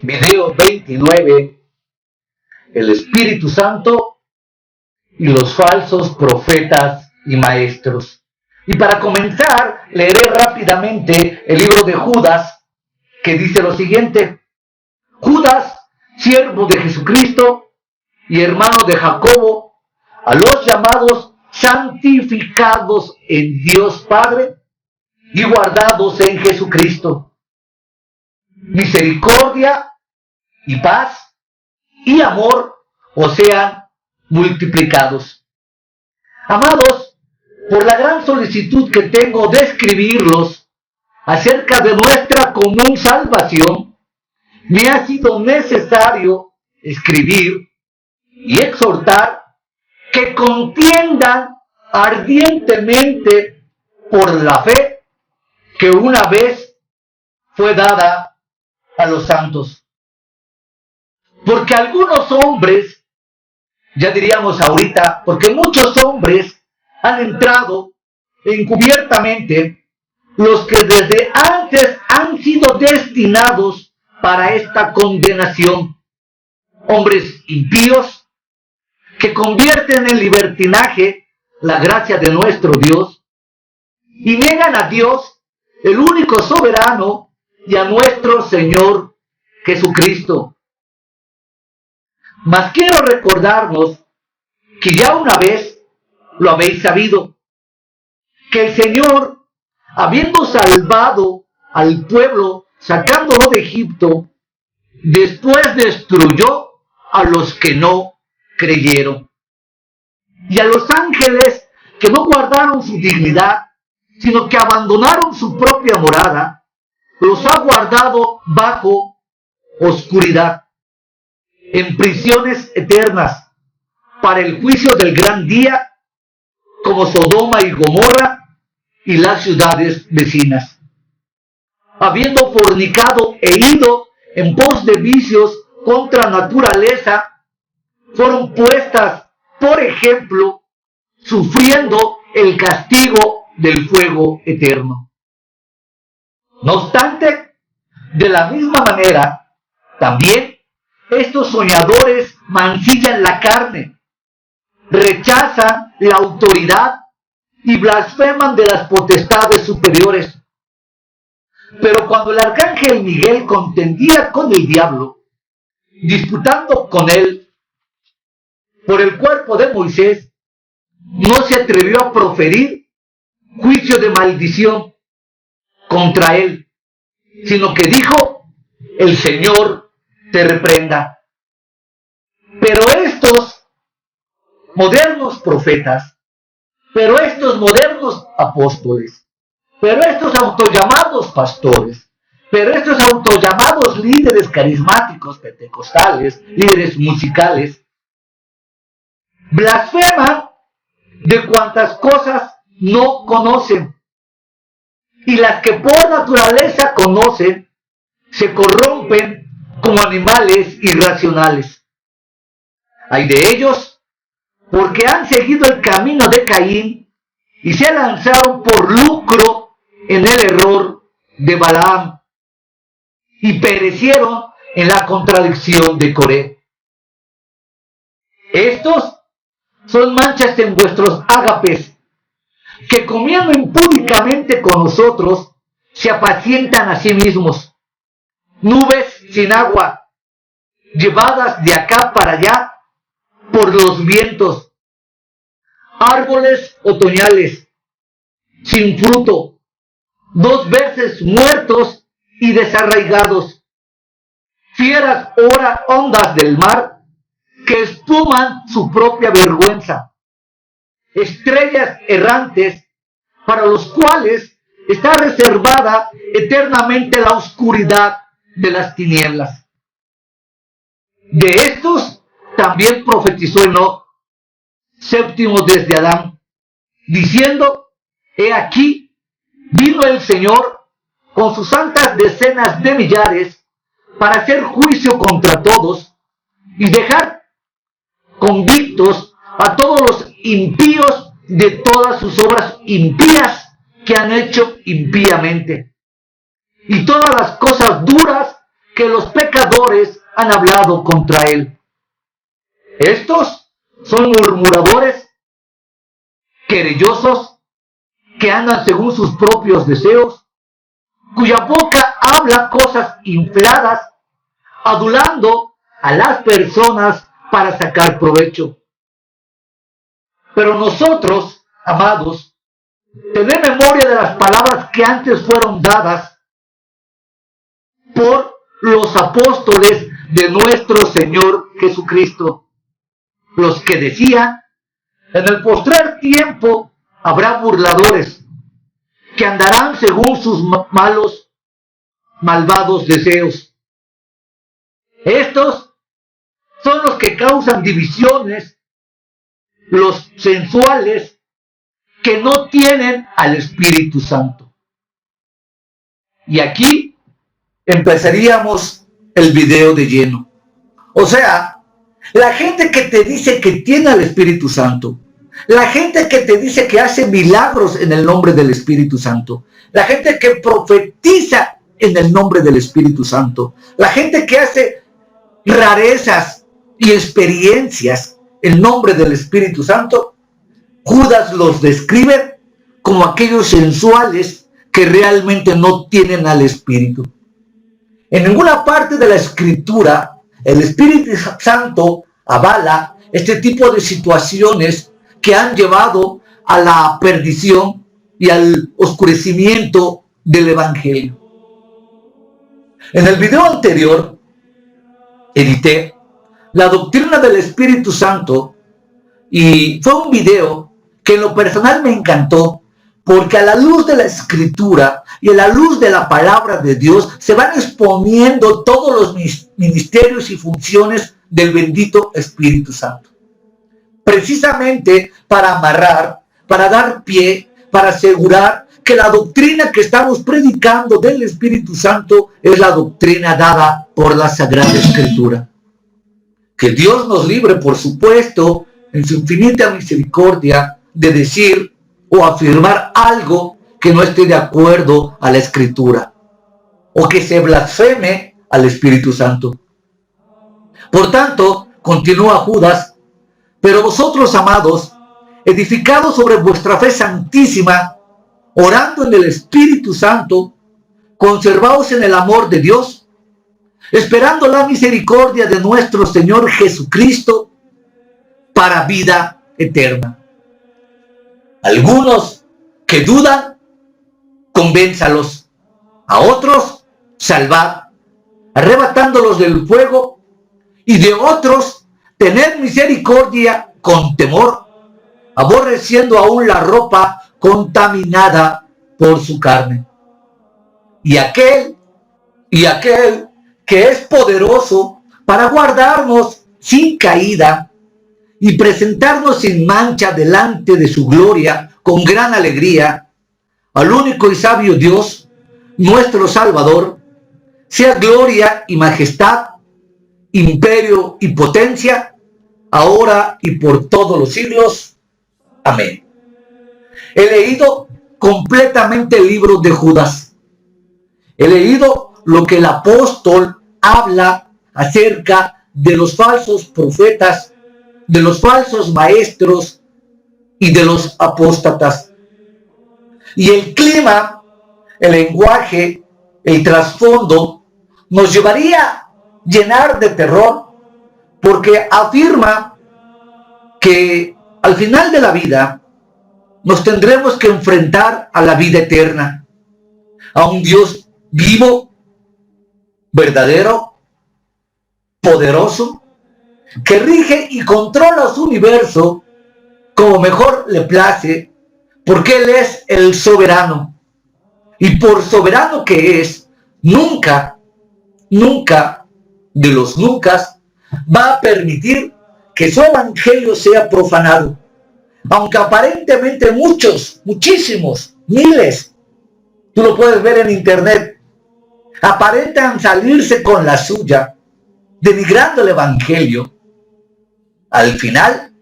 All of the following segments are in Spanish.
Video 29, el Espíritu Santo y los falsos profetas y maestros. Y para comenzar, leeré rápidamente el libro de Judas, que dice lo siguiente: Judas, siervo de Jesucristo y hermano de Jacobo, a los llamados santificados en Dios Padre y guardados en Jesucristo. Misericordia y paz y amor os sean multiplicados. Amados, por la gran solicitud que tengo de escribirlos acerca de nuestra común salvación, me ha sido necesario escribir y exhortar que contiendan ardientemente por la fe que una vez fue dada a los santos. Porque algunos hombres, ya diríamos ahorita, porque muchos hombres han entrado encubiertamente, los que desde antes han sido destinados para esta condenación, hombres impíos que convierten en libertinaje la gracia de nuestro Dios y niegan a Dios, el único soberano, y a nuestro Señor Jesucristo. Mas quiero recordarnos que ya una vez lo habéis sabido, que el Señor, habiendo salvado al pueblo, sacándolo de Egipto, después destruyó a los que no creyeron. Y a los ángeles que no guardaron su dignidad, sino que abandonaron su propia morada, los ha guardado bajo oscuridad, en prisiones eternas, para el juicio del gran día, como Sodoma y Gomorra y las ciudades vecinas. Habiendo fornicado e ido en pos de vicios contra naturaleza, fueron puestas, por ejemplo, sufriendo el castigo del fuego eterno. No obstante, de la misma manera, también estos soñadores mancillan la carne, rechazan la autoridad y blasfeman de las potestades superiores. Pero cuando el arcángel Miguel contendía con el diablo, disputando con él por el cuerpo de Moisés, no se atrevió a proferir juicio de maldición contra él, sino que dijo: el Señor te reprenda. Pero estos modernos profetas, pero estos modernos apóstoles, pero estos autollamados pastores, pero estos autollamados líderes carismáticos pentecostales, líderes musicales, blasfeman de cuantas cosas no conocen, y las que por naturaleza conocen se corrompen como animales irracionales. Hay de ellos porque han seguido el camino de Caín y se lanzaron por lucro en el error de Balaam y perecieron en la contradicción de Coré. Estos son manchas en vuestros ágapes, que comiendo impúdicamente con nosotros, se apacientan a sí mismos. Nubes sin agua, llevadas de acá para allá por los vientos. Árboles otoñales, sin fruto, 2 veces muertos y desarraigados. Fieras ondas del mar, que espuman su propia vergüenza. Estrellas errantes, para los cuales está reservada eternamente la oscuridad de las tinieblas. De estos también profetizó Enoc, séptimo desde Adán, diciendo: he aquí, vino el Señor con sus santas decenas de millares para hacer juicio contra todos y dejar convictos a todos los impíos de todas sus obras impías que han hecho impíamente, y todas las cosas duras que los pecadores han hablado contra él. Estos son murmuradores, querellosos, que andan según sus propios deseos, cuya boca habla cosas infladas, adulando a las personas para sacar provecho. Pero nosotros, amados, tened memoria de las palabras que antes fueron dadas por los apóstoles de nuestro Señor Jesucristo, los que decían: en el postrer tiempo habrá burladores que andarán según sus malvados deseos. Estos son los que causan divisiones, los sensuales, que no tienen al Espíritu Santo. Y aquí empezaríamos el video de lleno. O sea, la gente que te dice que tiene al Espíritu Santo, la gente que te dice que hace milagros en el nombre del Espíritu Santo, la gente que profetiza en el nombre del Espíritu Santo, la gente que hace rarezas y experiencias en nombre del Espíritu Santo, Judas los describe como aquellos sensuales que realmente no tienen al Espíritu. En ninguna parte de la Escritura el Espíritu Santo avala este tipo de situaciones que han llevado a la perdición y al oscurecimiento del Evangelio. En el video anterior edité la doctrina del Espíritu Santo y fue un video que en lo personal me encantó, porque a la luz de la Escritura y a la luz de la palabra de Dios se van exponiendo todos los ministerios y funciones del bendito Espíritu Santo. Precisamente para amarrar, para dar pie, para asegurar que la doctrina que estamos predicando del Espíritu Santo es la doctrina dada por la Sagrada Escritura. Que Dios nos libre, por supuesto, en su infinita misericordia, de decir o afirmar algo que no esté de acuerdo a la Escritura, o que se blasfeme al Espíritu Santo. Por tanto, continúa Judas: pero vosotros, amados, edificados sobre vuestra fe santísima, orando en el Espíritu Santo, conservaos en el amor de Dios, esperando la misericordia de nuestro Señor Jesucristo para vida eterna. Algunos que dudan, convénzalos; a otros, salvad, arrebatándolos del fuego; y de otros, tened misericordia con temor, aborreciendo aún la ropa contaminada por su carne. Y aquel que es poderoso para guardarnos sin caída y presentarnos sin mancha delante de su gloria con gran alegría, al único y sabio Dios, nuestro Salvador, sea gloria y majestad, imperio y potencia, ahora y por todos los siglos. Amén. He leído completamente el libro de Judas. He leído lo que el apóstol habla acerca de los falsos profetas, de los falsos maestros y de los apóstatas. Y el clima, el lenguaje, el trasfondo nos llevaría a llenar de terror, porque afirma que al final de la vida nos tendremos que enfrentar a la vida eterna, a un Dios vivo, verdadero, poderoso, que rige y controla su universo como mejor le place, porque Él es el soberano. Y por soberano que es, nunca de los nunca va a permitir que su evangelio sea profanado. Aunque aparentemente muchísimos, miles, tú lo puedes ver en internet, aparentan salirse con la suya, denigrando el evangelio, al final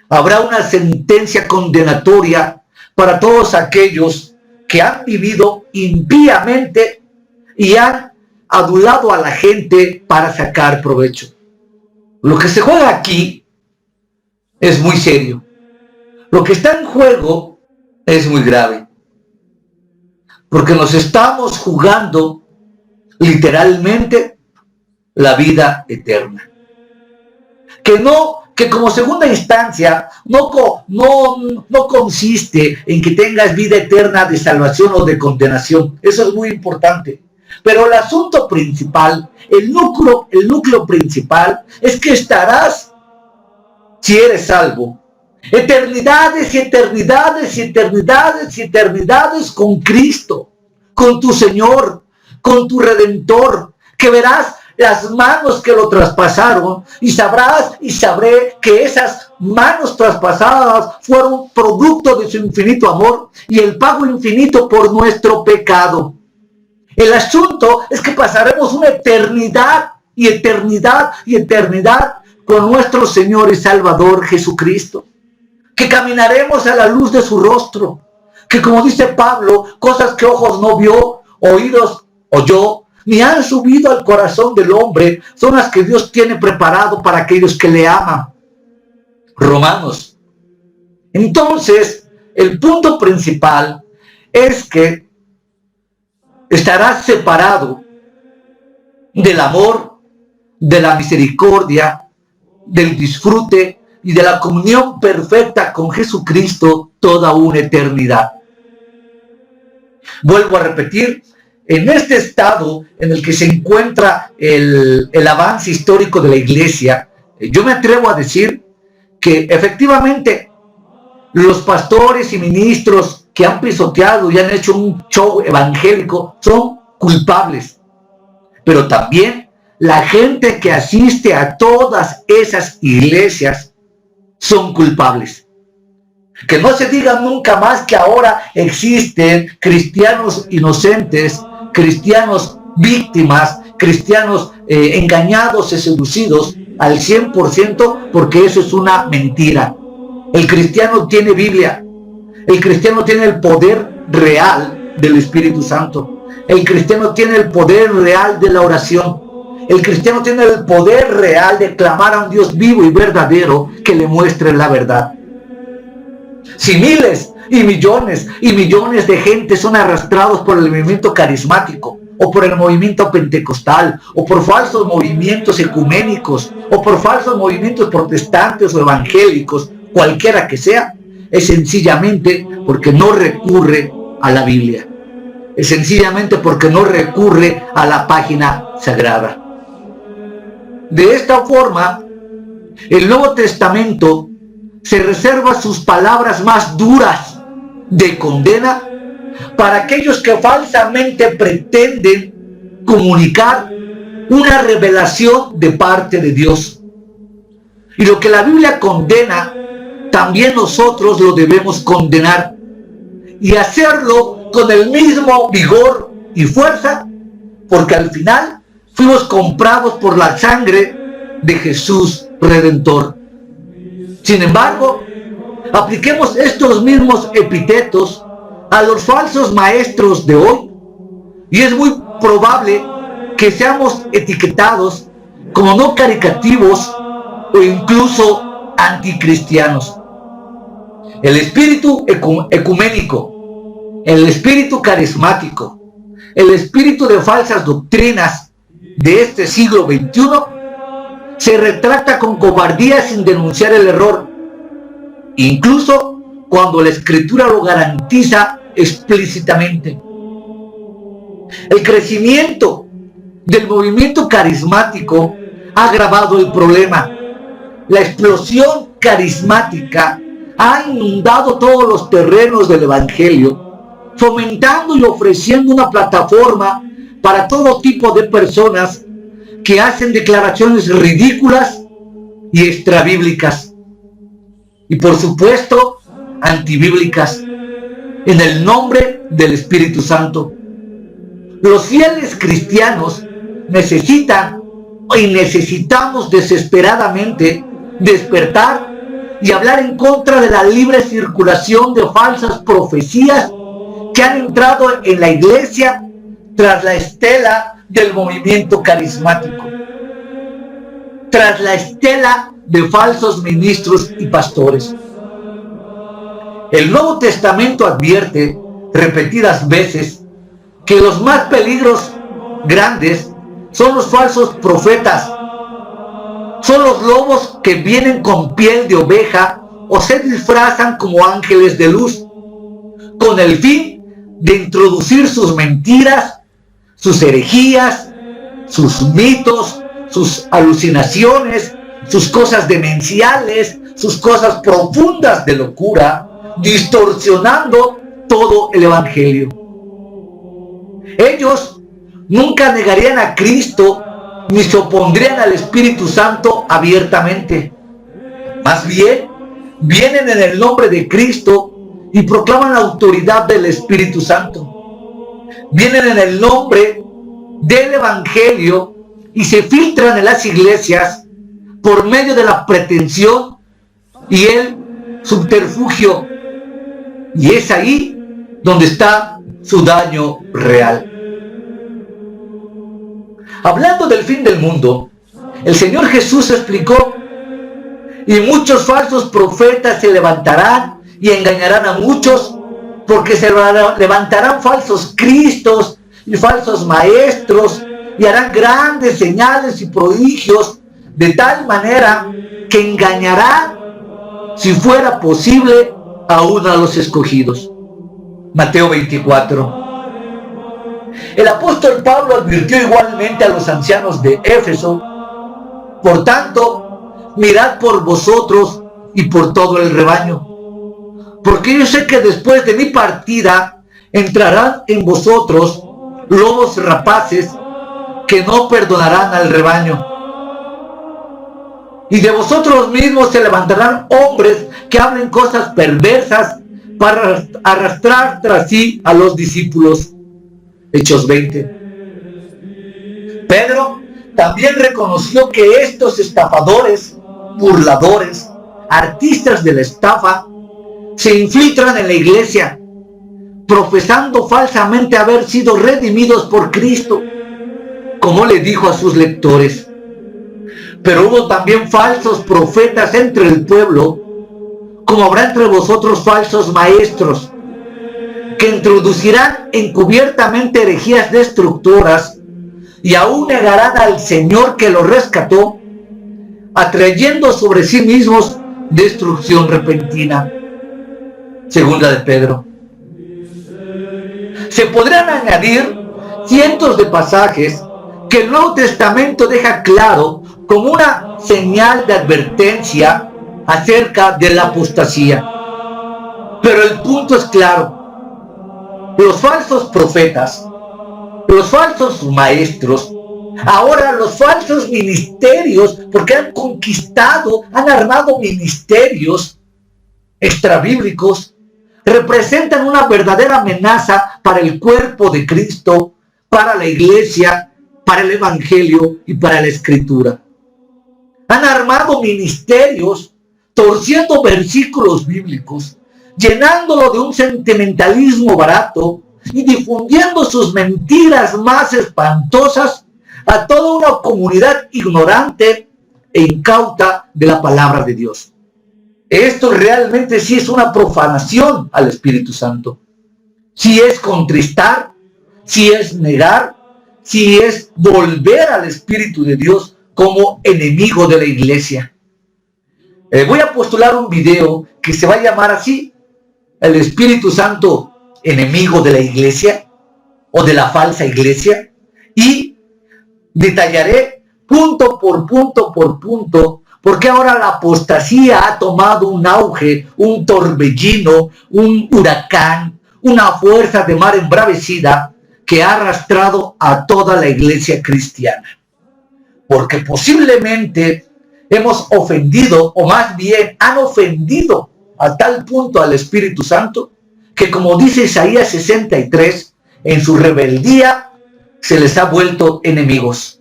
habrá una sentencia condenatoria para todos aquellos que han vivido impíamente y han adulado a la gente para sacar provecho. Lo que se juega aquí es muy serio. Lo que está en juego es muy grave. Porque nos estamos jugando literalmente la vida eterna. Que como segunda instancia no consiste en que tengas vida eterna de salvación o de condenación. Eso es muy importante. Pero el asunto principal, el núcleo principal es que estarás, si eres salvo, eternidades y eternidades y eternidades y eternidades con Cristo, con tu Señor, con tu Redentor, que verás las manos que lo traspasaron y sabrás y sabré que esas manos traspasadas fueron producto de su infinito amor y el pago infinito por nuestro pecado. El asunto es que pasaremos una eternidad y eternidad y eternidad con nuestro Señor y Salvador Jesucristo. Que caminaremos a la luz de su rostro. Que como dice Pablo, cosas que ojos no vio, oídos oyó, ni han subido al corazón del hombre, son las que Dios tiene preparado para aquellos que le aman. Romanos. Entonces, el punto principal es que estarás separado del amor, de la misericordia, del disfrute y de la comunión perfecta con Jesucristo toda una eternidad. Vuelvo a repetir, en este estado en el que se encuentra el avance histórico de la iglesia, yo me atrevo a decir que efectivamente los pastores y ministros que han pisoteado y han hecho un show evangélico son culpables. Pero también la gente que asiste a todas esas iglesias son culpables. Que no se diga nunca más que ahora existen cristianos inocentes, cristianos víctimas, cristianos engañados y seducidos al 100%, porque eso es una mentira. El cristiano tiene Biblia. El cristiano tiene el poder real del Espíritu Santo. El cristiano tiene el poder real de la oración. El cristiano tiene el poder real de clamar a un Dios vivo y verdadero que le muestre la verdad. Si miles y millones de gente son arrastrados por el movimiento carismático, o por el movimiento pentecostal, o por falsos movimientos ecuménicos, o por falsos movimientos protestantes o evangélicos, cualquiera que sea, es sencillamente porque no recurre a la Biblia. Es sencillamente porque no recurre a la página sagrada. De esta forma, el Nuevo Testamento se reserva sus palabras más duras de condena para aquellos que falsamente pretenden comunicar una revelación de parte de Dios. Y lo que la Biblia condena, también nosotros lo debemos condenar y hacerlo con el mismo vigor y fuerza, porque al final fuimos comprados por la sangre de Jesús Redentor. Sin embargo, apliquemos estos mismos epítetos a los falsos maestros de hoy y es muy probable que seamos etiquetados como no caricativos o incluso anticristianos. El espíritu ecuménico, el espíritu carismático, el espíritu de falsas doctrinas de este siglo XXI se retracta con cobardía sin denunciar el error, incluso cuando la Escritura lo garantiza explícitamente. El crecimiento del movimiento carismático ha agravado el problema. La explosión carismática ha inundado todos los terrenos del Evangelio, fomentando y ofreciendo una plataforma para todo tipo de personas que hacen declaraciones ridículas y extrabíblicas. Y por supuesto, antibíblicas, en el nombre del Espíritu Santo. Los fieles cristianos necesitan y necesitamos desesperadamente despertar y hablar en contra de la libre circulación de falsas profecías que han entrado en la iglesia tras la estela del movimiento carismático, tras la estela de falsos ministros y pastores. El Nuevo Testamento advierte repetidas veces que los más peligros grandes son los falsos profetas, son los lobos que vienen con piel de oveja o se disfrazan como ángeles de luz, con el fin de introducir sus mentiras, sus herejías, sus mitos, sus alucinaciones, sus cosas demenciales, sus cosas profundas de locura, distorsionando todo el evangelio. Ellos nunca negarían a Cristo ni se opondrían al Espíritu Santo abiertamente. Más bien, vienen en el nombre de Cristo y proclaman la autoridad del Espíritu Santo. Vienen en el nombre del Evangelio y se filtran en las iglesias por medio de la pretensión y el subterfugio. Y es ahí donde está su daño real. Hablando del fin del mundo, el Señor Jesús explicó: y muchos falsos profetas se levantarán y engañarán a muchos, porque se levantarán falsos cristos y falsos maestros y harán grandes señales y prodigios, de tal manera que engañarán, si fuera posible, aún a los escogidos. Mateo 24. El apóstol Pablo advirtió igualmente a los ancianos de Éfeso: por tanto, mirad por vosotros y por todo el rebaño, porque yo sé que después de mi partida entrarán en vosotros lobos rapaces que no perdonarán al rebaño. Y de vosotros mismos se levantarán hombres que hablen cosas perversas para arrastrar tras sí a los discípulos. Hechos 20. Pedro también reconoció que estos estafadores, burladores, artistas de la estafa, se infiltran en la iglesia, profesando falsamente haber sido redimidos por Cristo, como le dijo a sus lectores. Pero hubo también falsos profetas entre el pueblo, como habrá entre vosotros falsos maestros, que introducirán encubiertamente herejías destructoras y aún negarán al Señor que los rescató, atrayendo sobre sí mismos destrucción repentina. Segunda de Pedro. Se podrán añadir cientos de pasajes que el Nuevo Testamento deja claro como una señal de advertencia acerca de la apostasía. Pero el punto es claro: los falsos profetas, los falsos maestros, ahora los falsos ministerios, porque han conquistado, han armado ministerios extrabíblicos, representan una verdadera amenaza para el cuerpo de Cristo, para la iglesia, para el evangelio y para la escritura. Han armado ministerios torciendo versículos bíblicos, llenándolo de un sentimentalismo barato y difundiendo sus mentiras más espantosas a toda una comunidad ignorante e incauta de la palabra de Dios. Esto realmente sí es una profanación al Espíritu Santo. Sí es contristar, sí es negar, sí es volver al Espíritu de Dios como enemigo de la iglesia. Voy a postular un video que se va a llamar así: el Espíritu Santo enemigo de la iglesia o de la falsa iglesia, y detallaré punto por punto porque ahora la apostasía ha tomado un auge, un torbellino, un huracán, una fuerza de mar embravecida que ha arrastrado a toda la iglesia cristiana. Porque posiblemente hemos ofendido, o más bien han ofendido a tal punto al Espíritu Santo, que como dice Isaías 63, en su rebeldía se les ha vuelto enemigos.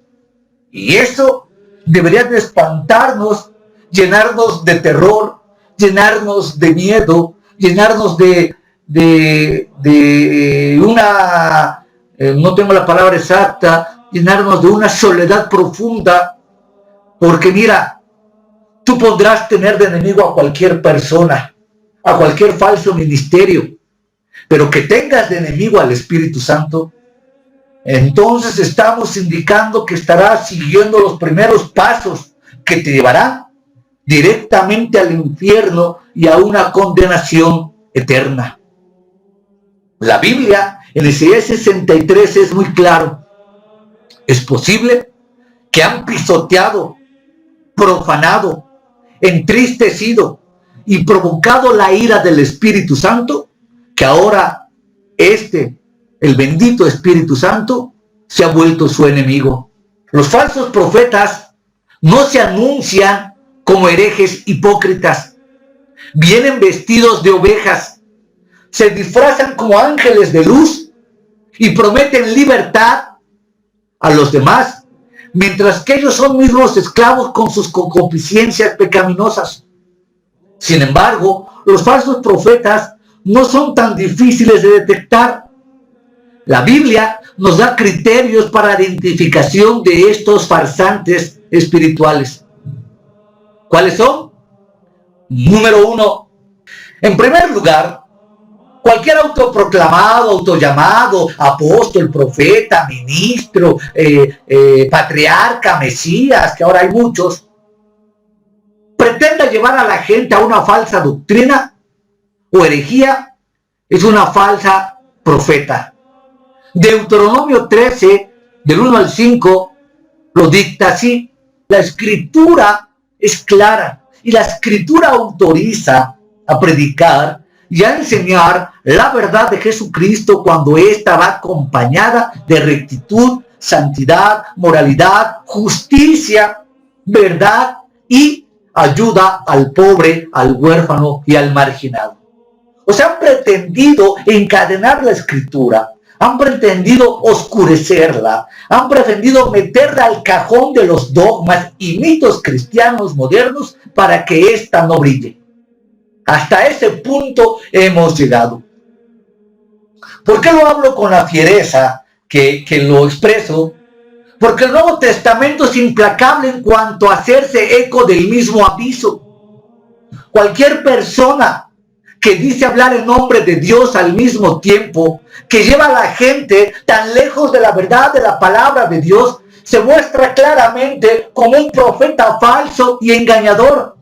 Y eso debería de espantarnos, llenarnos de terror, llenarnos de miedo, llenarnos de una, no tengo la palabra exacta, llenarnos de una soledad profunda, porque mira, tú podrás tener de enemigo a cualquier persona, a cualquier falso ministerio, pero que tengas de enemigo al Espíritu Santo, entonces estamos indicando que estarás siguiendo los primeros pasos que te llevarán directamente al infierno y a una condenación eterna. La Biblia en Isaías 63 es muy claro. Es posible que han pisoteado, profanado, entristecido y provocado la ira del Espíritu Santo, que ahora el bendito Espíritu Santo, se ha vuelto su enemigo. Los falsos profetas no se anuncian como herejes hipócritas. Vienen vestidos de ovejas, se disfrazan como ángeles de luz y prometen libertad a los demás, mientras que ellos son mismos esclavos con sus concupiscencias pecaminosas. Sin embargo, los falsos profetas no son tan difíciles de detectar. La Biblia nos da criterios para la identificación de estos farsantes espirituales. ¿Cuáles son? Número 1. En primer lugar, cualquier autoproclamado, autollamado, apóstol, profeta, ministro, patriarca, mesías, que ahora hay muchos, pretenda llevar a la gente a una falsa doctrina o herejía, es una falsa profeta. Deuteronomio 13, del 1 al 5, lo dicta así. La Escritura es clara y la Escritura autoriza a predicar y a enseñar la verdad de Jesucristo cuando ésta va acompañada de rectitud, santidad, moralidad, justicia, verdad y ayuda al pobre, al huérfano y al marginado. O sea, han pretendido encadenar la Escritura, han pretendido oscurecerla, han pretendido meterla al cajón de los dogmas y mitos cristianos modernos para que ésta no brille. Hasta ese punto hemos llegado. ¿Por qué lo hablo con la fiereza que lo expreso? Porque el Nuevo Testamento es implacable en cuanto a hacerse eco del mismo aviso. Cualquier persona que dice hablar en nombre de Dios al mismo tiempo, que lleva a la gente tan lejos de la verdad de la palabra de Dios, se muestra claramente como un profeta falso y engañador.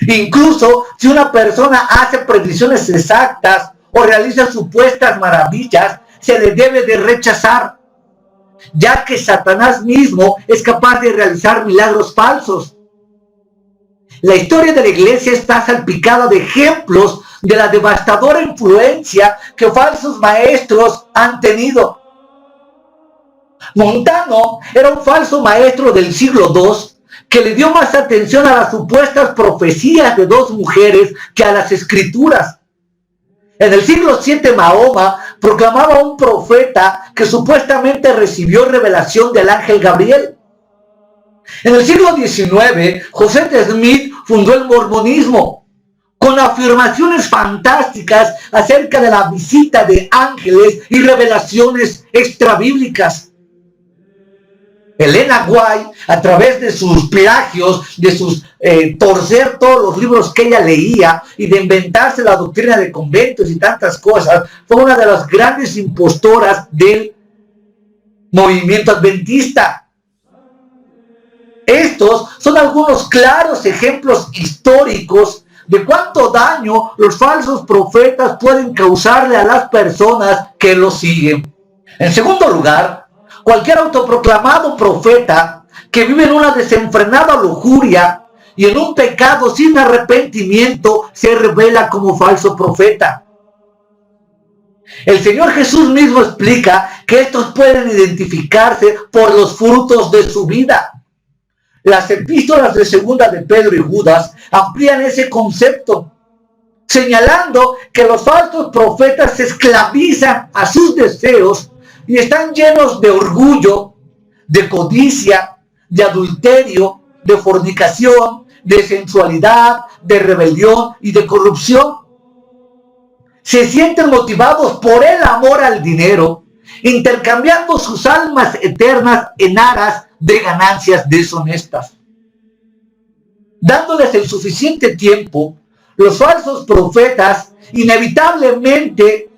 Incluso si una persona hace predicciones exactas o realiza supuestas maravillas, se le debe de rechazar, ya que Satanás mismo es capaz de realizar milagros falsos. La historia de la iglesia está salpicada de ejemplos de la devastadora influencia que falsos maestros han tenido. Montano era un falso maestro del siglo II que le dio más atención a las supuestas profecías de dos mujeres que a las escrituras. En el siglo VII, Mahoma proclamaba a un profeta que supuestamente recibió revelación del ángel Gabriel. En el siglo XIX, Joseph Smith fundó el mormonismo, con afirmaciones fantásticas acerca de la visita de ángeles y revelaciones extrabíblicas. Elena White, a través de sus plagios, de sus torcer todos los libros que ella leía y de inventarse la doctrina de conventos y tantas cosas, fue una de las grandes impostoras del movimiento adventista. Estos son algunos claros ejemplos históricos de cuánto daño los falsos profetas pueden causarle a las personas que los siguen. En segundo lugar, cualquier autoproclamado profeta que vive en una desenfrenada lujuria y en un pecado sin arrepentimiento se revela como falso profeta. El Señor Jesús mismo explica que estos pueden identificarse por los frutos de su vida. Las epístolas de Segunda de Pedro y Judas amplían ese concepto, señalando que los falsos profetas se esclavizan a sus deseos y están llenos de orgullo, de codicia, de adulterio, de fornicación, de sensualidad, de rebelión y de corrupción. Se sienten motivados por el amor al dinero intercambiando sus almas eternas en aras de ganancias deshonestas. Dándoles el suficiente tiempo, los falsos profetas inevitablemente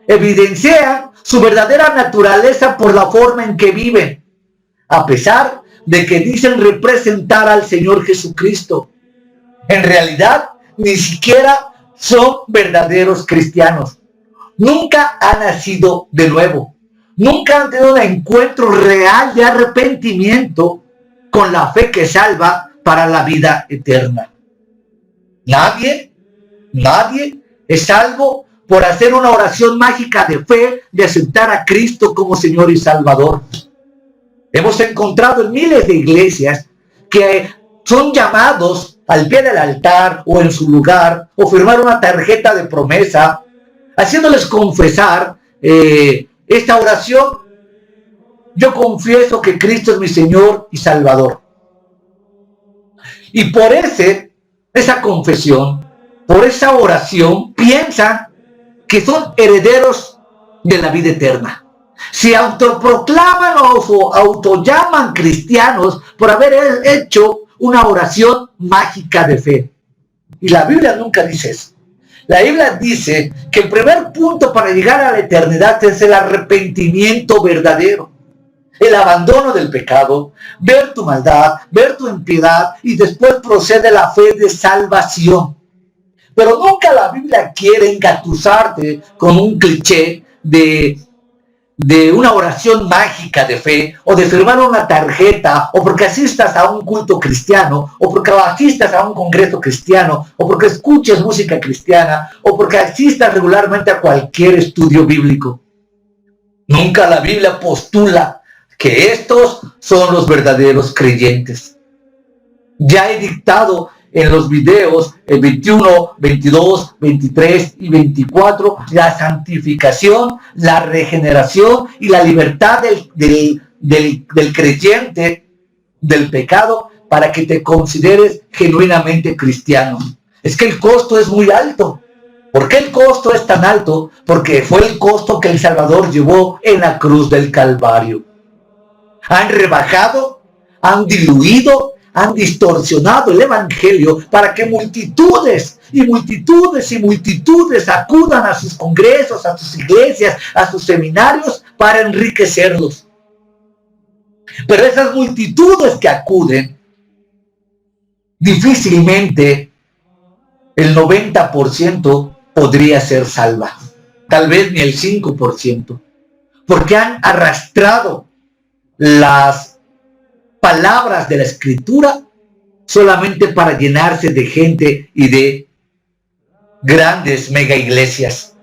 evidencian su verdadera naturaleza por la forma en que viven, a pesar de que dicen representar al Señor Jesucristo. En realidad, ni siquiera son verdaderos cristianos. Nunca han nacido de nuevo. Nunca han tenido un encuentro real de arrepentimiento con la fe que salva para la vida eterna. Nadie es salvo por hacer una oración mágica de fe, de aceptar a Cristo como Señor y Salvador. Hemos encontrado en miles de iglesias que son llamados al pie del altar o en su lugar, o firmar una tarjeta de promesa, haciéndoles confesar esta oración: yo confieso que Cristo es mi Señor y Salvador. Y por esa confesión, por esa oración, piensan que son herederos de la vida eterna. Se autoproclaman o autollaman cristianos por haber hecho una oración mágica de fe. Y la Biblia nunca dice eso. La Biblia dice que el primer punto para llegar a la eternidad es el arrepentimiento verdadero, el abandono del pecado, ver tu maldad, ver tu impiedad, y después procede la fe de salvación. Pero nunca la Biblia quiere engatusarte con un cliché de una oración mágica de fe, o de firmar una tarjeta, o porque asistas a un culto cristiano, o porque asistas a un congreso cristiano, o porque escuches música cristiana, o porque asistas regularmente a cualquier estudio bíblico. Nunca la Biblia postula que estos son los verdaderos creyentes. Ya he dictado en los videos 21, 22, 23 y 24 la santificación, la regeneración y la libertad del creyente del pecado, para que te consideres genuinamente cristiano. Es que el costo es muy alto. ¿Por qué el costo es tan alto? Porque fue el costo que el Salvador llevó en la cruz del Calvario. Han rebajado, han diluido, han distorsionado el evangelio para que multitudes y multitudes y multitudes acudan a sus congresos, a sus iglesias, a sus seminarios para enriquecerlos. Pero esas multitudes que acuden, difícilmente el 90% podría ser salva. Tal vez ni el 5%. Porque han arrastrado las palabras de la Escritura solamente para llenarse de gente y de grandes mega iglesias,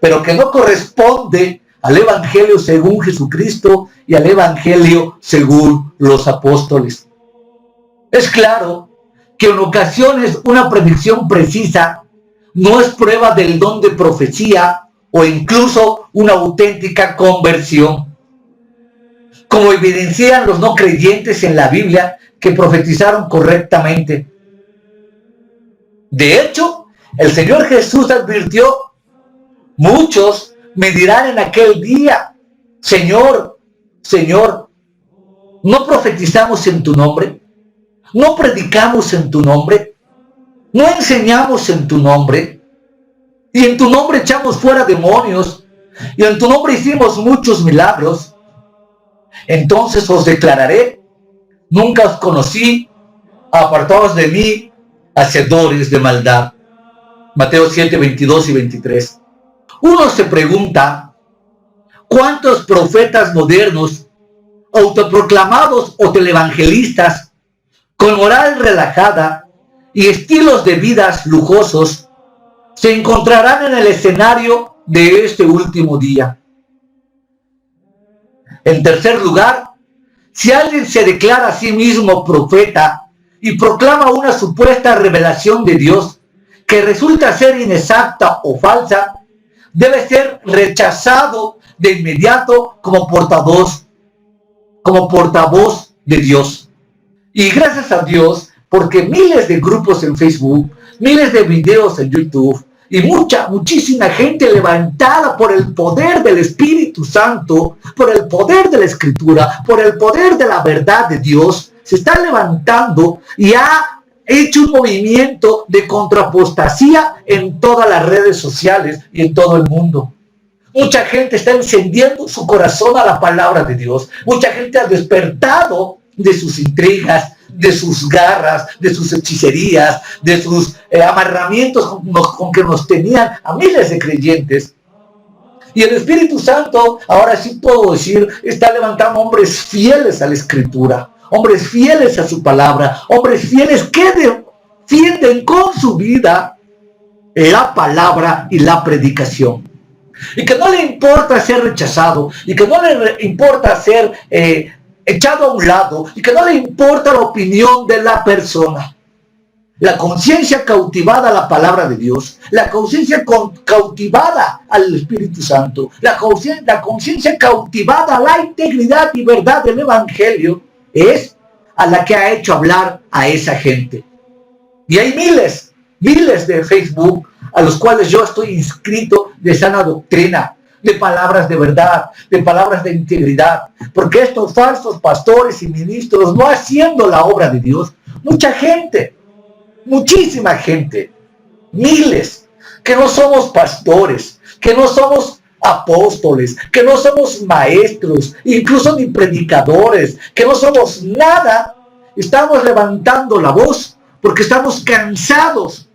pero que no corresponde al evangelio según Jesucristo y al evangelio según los apóstoles. Es claro que en ocasiones una predicción precisa no es prueba del don de profecía o incluso una auténtica conversión, como evidencian los no creyentes en la Biblia que profetizaron correctamente. De hecho, el Señor Jesús advirtió: muchos me dirán en aquel día, Señor, Señor, ¿no profetizamos en tu nombre? ¿No predicamos en tu nombre? ¿No enseñamos en tu nombre? Y en tu nombre echamos fuera demonios, y en tu nombre hicimos muchos milagros. Entonces os declararé: nunca os conocí, apartaos de mí, hacedores de maldad. Mateo 7, 22 y 23. Uno se pregunta: ¿cuántos profetas modernos, autoproclamados o televangelistas, con moral relajada y estilos de vidas lujosos, se encontrarán en el escenario de este último día? En tercer lugar, si alguien se declara a sí mismo profeta y proclama una supuesta revelación de Dios que resulta ser inexacta o falsa, debe ser rechazado de inmediato como portavoz de Dios. Y gracias a Dios, porque miles de grupos en Facebook, miles de videos en YouTube Y muchísima gente levantada por el poder del Espíritu Santo, por el poder de la Escritura, por el poder de la verdad de Dios, se está levantando y ha hecho un movimiento de contrapostasía en todas las redes sociales y en todo el mundo. Mucha gente está encendiendo su corazón a la palabra de Dios. Mucha gente ha despertado de sus intrigas, de sus garras, de sus hechicerías, de sus amarramientos con que nos tenían a miles de creyentes. Y el Espíritu Santo, ahora sí puedo decir, está levantando hombres fieles a la Escritura, hombres fieles a su palabra, hombres fieles que defienden con su vida la palabra y la predicación. Y que no le importa ser rechazado, y que no le importa ser echado a un lado, y que no le importa la opinión de la persona. La conciencia cautivada a la palabra de Dios, la conciencia cautivada al Espíritu Santo, la conciencia cautivada a la integridad y verdad del Evangelio, es a la que ha hecho hablar a esa gente. Y hay miles de Facebook a los cuales yo estoy inscrito, de sana doctrina, de palabras de verdad, de palabras de integridad, porque estos falsos pastores y ministros no haciendo la obra de Dios, mucha gente, muchísima gente, miles, que no somos pastores, que no somos apóstoles, que no somos maestros, incluso ni predicadores, que no somos nada, estamos levantando la voz porque estamos cansados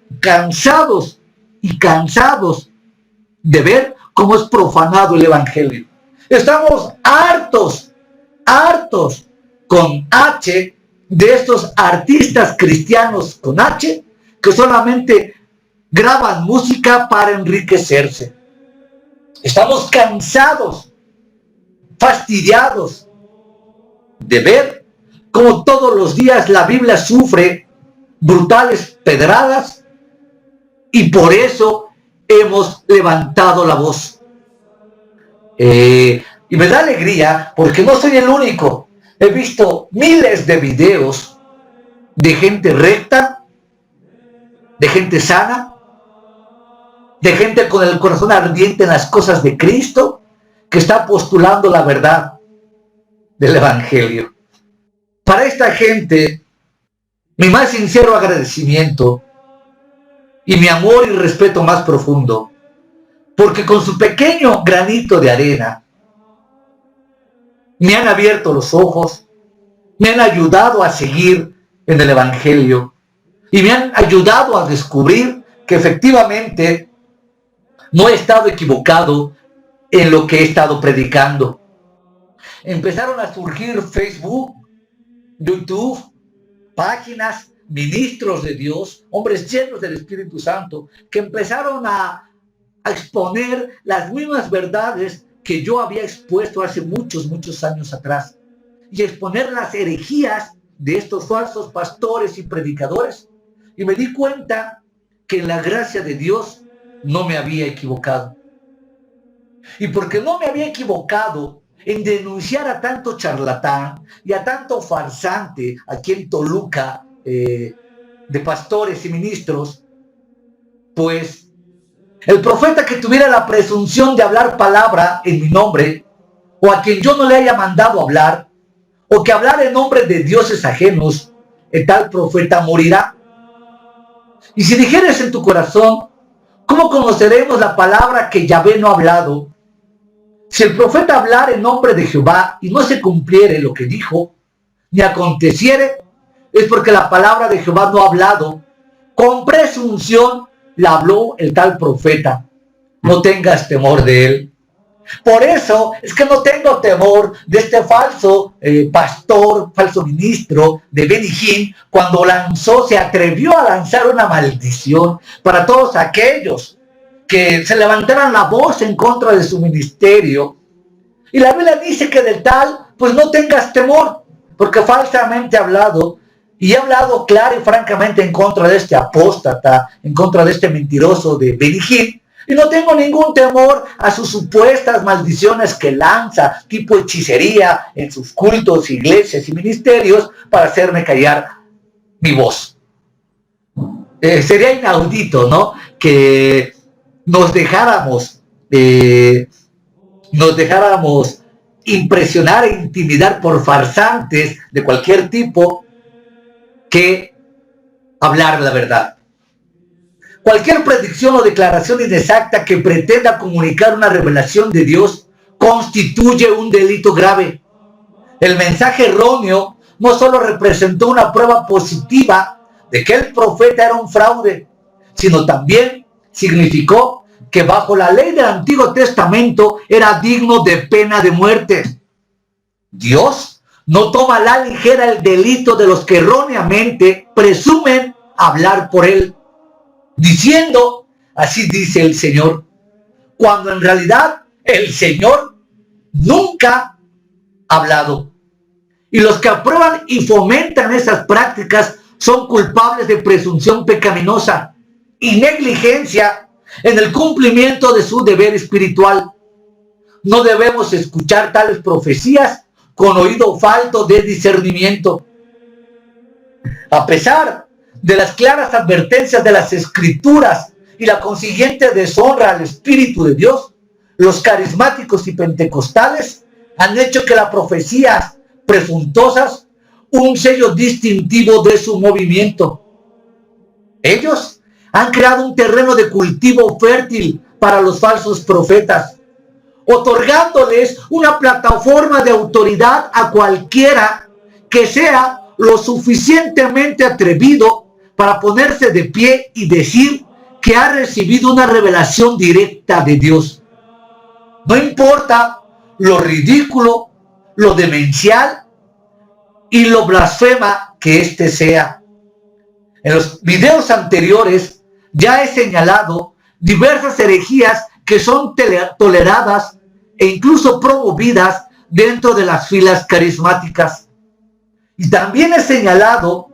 de ver cómo es profanado el Evangelio. Estamos hartos con H de estos artistas cristianos con H que solamente graban música para enriquecerse. Estamos cansados, fastidiados de ver cómo todos los días la Biblia sufre brutales pedradas, y por eso hemos levantado la voz. Y me da alegría porque no soy el único. He visto miles de videos de gente recta, de gente sana, de gente con el corazón ardiente en las cosas de Cristo, que está postulando la verdad del Evangelio. Para esta gente, mi más sincero agradecimiento y mi amor y respeto más profundo, porque con su pequeño granito de arena me han abierto los ojos, me han ayudado a seguir en el Evangelio y me han ayudado a descubrir que efectivamente no he estado equivocado en lo que he estado predicando. Empezaron a surgir Facebook, YouTube, páginas, ministros de Dios, hombres llenos del Espíritu Santo, que empezaron a exponer las mismas verdades que yo había expuesto hace muchos años atrás, y exponer las herejías de estos falsos pastores y predicadores. Y me di cuenta que en la gracia de Dios no me había equivocado. Y porque no me había equivocado en denunciar a tanto charlatán y a tanto farsante aquí en Toluca, de pastores y ministros, pues el profeta que tuviera la presunción de hablar palabra en mi nombre, o a quien yo no le haya mandado hablar, o que hablar en nombre de dioses ajenos, el tal profeta morirá. Y si dijeres en tu corazón, ¿cómo conoceremos la palabra que Yahvé no ha hablado? Si el profeta hablar en nombre de Jehová y no se cumpliere lo que dijo, ni aconteciere, es porque la palabra de Jehová no ha hablado. Con presunción la habló el tal profeta. No tengas temor de él. Por eso es que no tengo temor de este falso pastor, falso ministro de Benny Hinn, cuando se atrevió a lanzar una maldición para todos aquellos que se levantaran la voz en contra de su ministerio. Y la Biblia dice que del tal, pues no tengas temor, porque falsamente ha hablado, y he hablado claro y francamente en contra de este apóstata, en contra de este mentiroso de Benny Hinn, y no tengo ningún temor a sus supuestas maldiciones que lanza, tipo hechicería, en sus cultos, iglesias y ministerios, para hacerme callar mi voz. Sería inaudito, ¿no?, que nos dejáramos impresionar e intimidar por farsantes de cualquier tipo que hablar la verdad. Cualquier predicción o declaración inexacta que pretenda comunicar una revelación de Dios constituye un delito grave. El mensaje erróneo no solo representó una prueba positiva de que el profeta era un fraude, sino también significó que bajo la ley del Antiguo Testamento era digno de pena de muerte. Dios no toma a la ligera el delito de los que erróneamente presumen hablar por él, diciendo, así dice el Señor, cuando en realidad el Señor nunca ha hablado. Y los que aprueban y fomentan esas prácticas son culpables de presunción pecaminosa y negligencia en el cumplimiento de su deber espiritual. No debemos escuchar tales profecías con oído falto de discernimiento. A pesar de las claras advertencias de las Escrituras y la consiguiente deshonra al Espíritu de Dios, los carismáticos y pentecostales han hecho que las profecías presuntuosas un sello distintivo de su movimiento. Ellos han creado un terreno de cultivo fértil para los falsos profetas, otorgándoles una plataforma de autoridad a cualquiera que sea lo suficientemente atrevido para ponerse de pie y decir que ha recibido una revelación directa de Dios. No importa lo ridículo, lo demencial y lo blasfema que éste sea. En los videos anteriores ya he señalado diversas herejías que son toleradas e incluso promovidas dentro de las filas carismáticas. Y también he señalado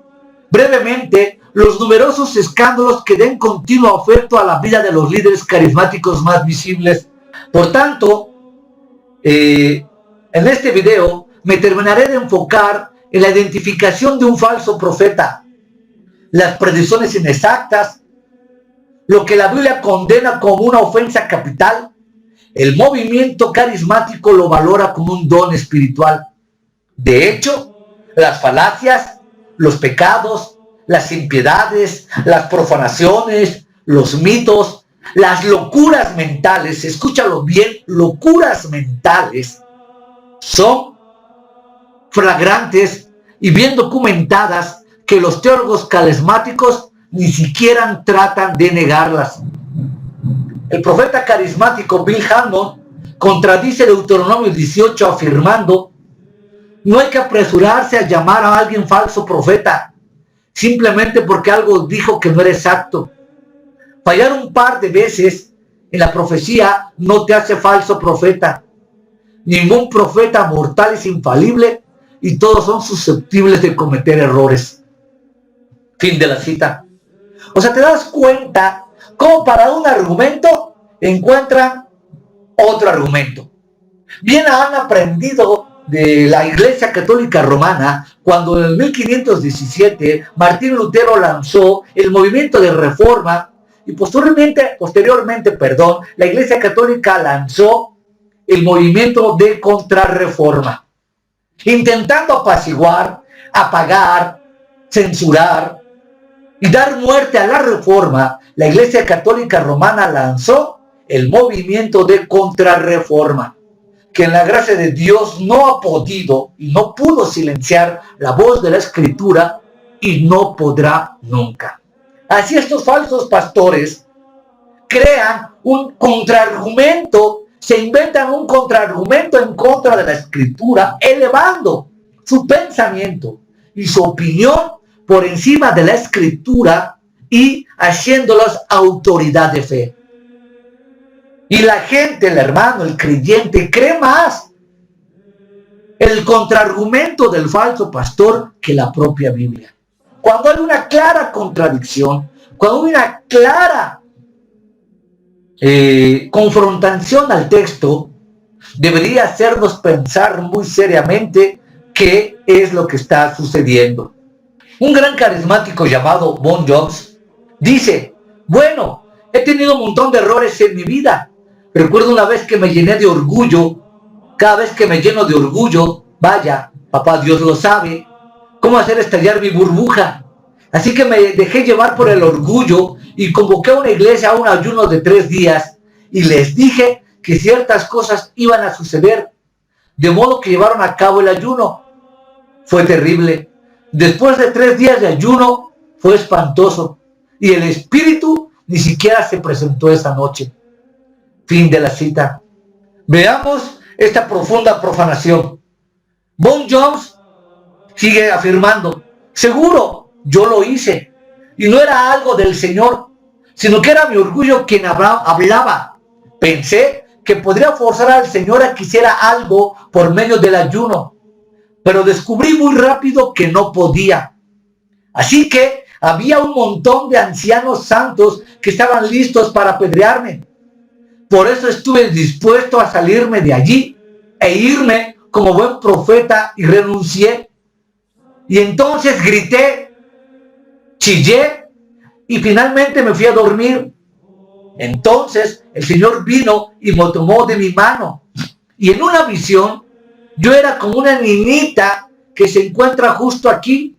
brevemente los numerosos escándalos que den continuo afecto a la vida de los líderes carismáticos más visibles. Por tanto, en este video me terminaré de enfocar en la identificación de un falso profeta, las predicciones inexactas, lo que la Biblia condena como una ofensa capital. El movimiento carismático lo valora como un don espiritual. De hecho, las falacias, los pecados, las impiedades, las profanaciones, los mitos, las locuras mentales, escúchalo bien, locuras mentales, son flagrantes y bien documentadas que los teólogos carismáticos ni siquiera tratan de negarlas. El profeta carismático Bill Hamon contradice Deuteronomio 18 afirmando: no hay que apresurarse a llamar a alguien falso profeta simplemente porque algo dijo que no era exacto. Fallar un par de veces en la profecía no te hace falso profeta. Ningún profeta mortal es infalible y todos son susceptibles de cometer errores. Fin de la cita. O sea, te das cuenta cómo para un argumento encuentran otro argumento. Bien han aprendido de la Iglesia Católica Romana cuando en el 1517 Martín Lutero lanzó el movimiento de Reforma y posteriormente, la Iglesia Católica lanzó el movimiento de Contrarreforma, intentando apaciguar, apagar, censurar y dar muerte a la Reforma. La Iglesia Católica Romana lanzó el movimiento de Contrarreforma, que en la gracia de Dios no ha podido y no pudo silenciar la voz de la Escritura y no podrá nunca. Así estos falsos pastores crean un contraargumento, se inventan un contraargumento en contra de la Escritura, elevando su pensamiento y su opinión por encima de la Escritura y haciéndolos autoridad de fe. Y la gente, el hermano, el creyente, cree más el contraargumento del falso pastor que la propia Biblia. Cuando hay una clara contradicción, cuando hay una clara confrontación al texto, debería hacernos pensar muy seriamente qué es lo que está sucediendo. Un gran carismático llamado Bon Jones dice: bueno, He tenido un montón de errores en mi vida. Recuerdo una vez que me llené de orgullo. Cada vez que me lleno de orgullo, vaya, papá Dios lo sabe, cómo hacer estallar mi burbuja. Así que me dejé llevar por el orgullo y convoqué a una iglesia a un ayuno de 3 días y les dije que ciertas cosas iban a suceder. De modo que llevaron a cabo el ayuno. Fue terrible. Después de 3 días de ayuno, fue espantoso. Y el espíritu ni siquiera se presentó esa noche. Fin de la cita. Veamos esta profunda profanación. Bon Jones sigue afirmando, seguro, yo lo hice. Y no era algo del Señor, sino que era mi orgullo quien hablaba. Pensé que podría forzar al Señor a que hiciera algo por medio del ayuno, pero descubrí muy rápido que no podía. Así que había un montón de ancianos santos que estaban listos para apedrearme. Por eso estuve dispuesto a salirme de allí e irme como buen profeta y renuncié. Y entonces grité, chillé y finalmente me fui a dormir. Entonces el Señor vino y me tomó de mi mano. Y en una visión yo era como una niñita que se encuentra justo aquí.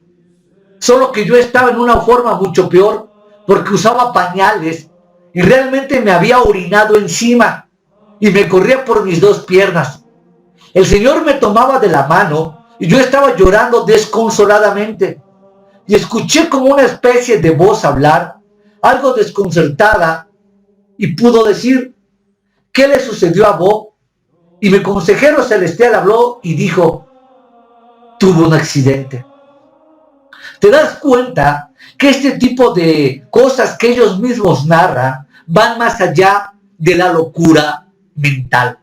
Solo que yo estaba en una forma mucho peor porque usaba pañales y realmente me había orinado encima y me corría por mis 2 piernas. El Señor me tomaba de la mano y yo estaba llorando desconsoladamente y escuché como una especie de voz hablar, algo desconcertada, y pudo decir, ¿qué le sucedió a Bob? Y mi consejero celestial habló y dijo, tuvo un accidente. ¿Te das cuenta que este tipo de cosas que ellos mismos narran van más allá de la locura mental?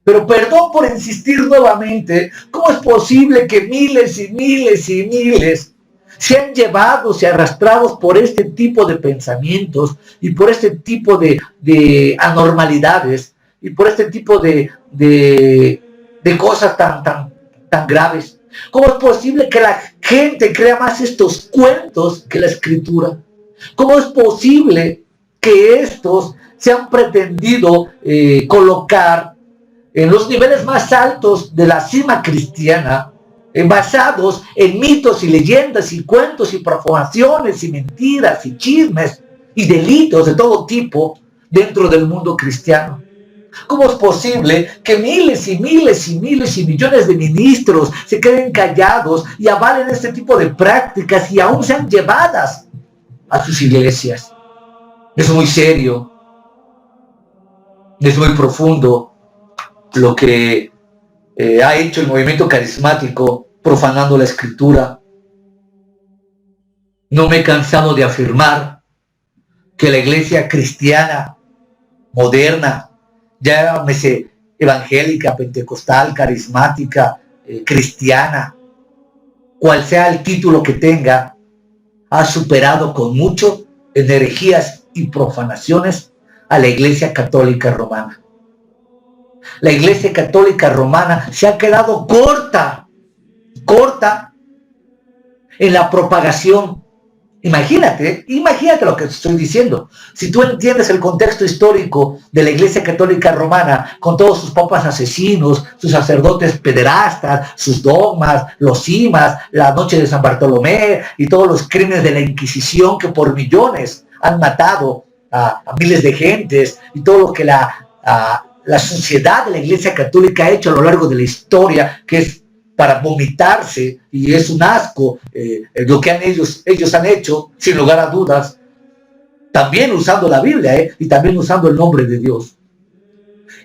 Pero perdón por insistir nuevamente, ¿cómo es posible que miles y miles y miles sean llevados y arrastrados por este tipo de pensamientos y por este tipo de anormalidades y por este tipo de cosas tan graves? ¿Cómo es posible que la gente crea más estos cuentos que la escritura? ¿Cómo es posible que estos se han pretendido colocar en los niveles más altos de la cima cristiana, basados en mitos y leyendas y cuentos y profanaciones y mentiras y chismes y delitos de todo tipo dentro del mundo cristiano? ¿Cómo es posible que miles y miles y miles y millones de ministros se queden callados y avalen este tipo de prácticas y aún sean llevadas a sus iglesias? Es muy serio, es muy profundo lo que ha hecho el movimiento carismático profanando la escritura. No me he cansado de afirmar que la iglesia cristiana moderna, llámese evangélica, pentecostal, carismática, cristiana, cual sea el título que tenga, ha superado con mucho en herejías y profanaciones a la iglesia católica romana. La iglesia católica romana se ha quedado corta en la propagación. Imagínate lo que estoy diciendo. Si tú entiendes el contexto histórico de la iglesia católica romana, con todos sus papas asesinos, sus sacerdotes pederastas, sus dogmas, los cimas, la noche de San Bartolomé y todos los crímenes de la Inquisición que por millones han matado a miles de gentes, y todo lo que la sociedad de la iglesia católica ha hecho a lo largo de la historia, que es para vomitarse, y es un asco lo que ellos han hecho, sin lugar a dudas, también usando la Biblia y también usando el nombre de Dios.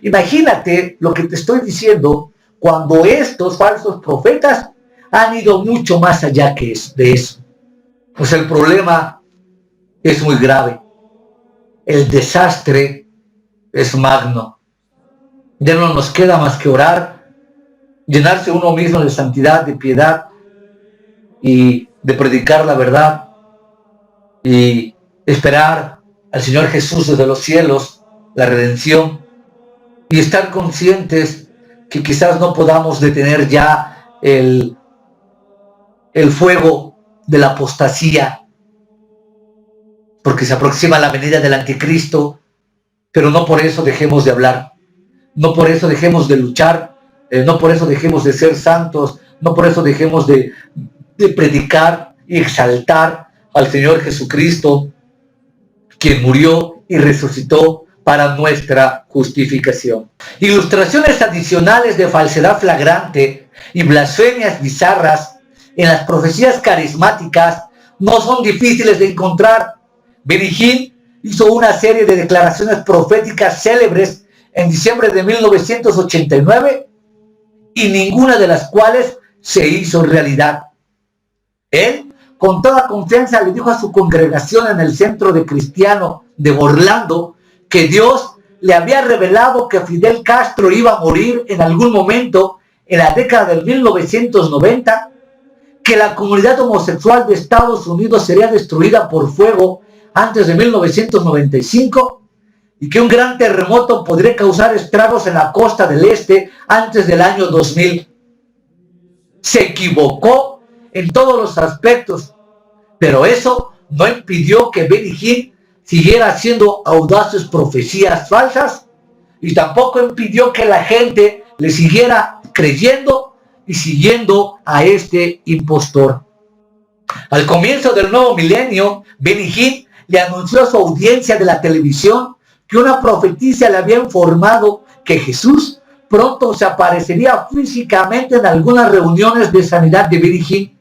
Imagínate lo que te estoy diciendo cuando estos falsos profetas han ido mucho más allá de eso. Pues el problema es muy grave. El desastre es magno. Ya no nos queda más que orar, llenarse uno mismo de santidad, de piedad y de predicar la verdad y esperar al Señor Jesús desde los cielos, la redención, y estar conscientes que quizás no podamos detener ya el fuego de la apostasía, porque se aproxima la venida del anticristo, pero no por eso dejemos de hablar, no por eso dejemos de luchar, no por eso dejemos de ser santos, no por eso dejemos de predicar y exaltar al Señor Jesucristo, quien murió y resucitó para nuestra justificación. Ilustraciones adicionales de falsedad flagrante y blasfemias bizarras en las profecías carismáticas no son difíciles de encontrar. Benny Hinn hizo una serie de declaraciones proféticas célebres en diciembre de 1989 y ninguna de las cuales se hizo realidad. Él, con toda confianza, le dijo a su congregación en el centro de cristiano de Orlando que Dios le había revelado que Fidel Castro iba a morir en algún momento en la década del 1990, que la comunidad homosexual de Estados Unidos sería destruida por fuego antes de 1995 y que un gran terremoto podría causar estragos en la costa del este antes del año 2000. Se equivocó en todos los aspectos, pero eso no impidió que Benny Hinn siguiera haciendo audaces profecías falsas y tampoco impidió que la gente le siguiera creyendo y siguiendo a este impostor. Al comienzo del nuevo milenio, Benny Hinn le anunció a su audiencia de la televisión que una profetisa le había informado que Jesús pronto se aparecería físicamente en algunas reuniones de sanidad de Benny Hinn.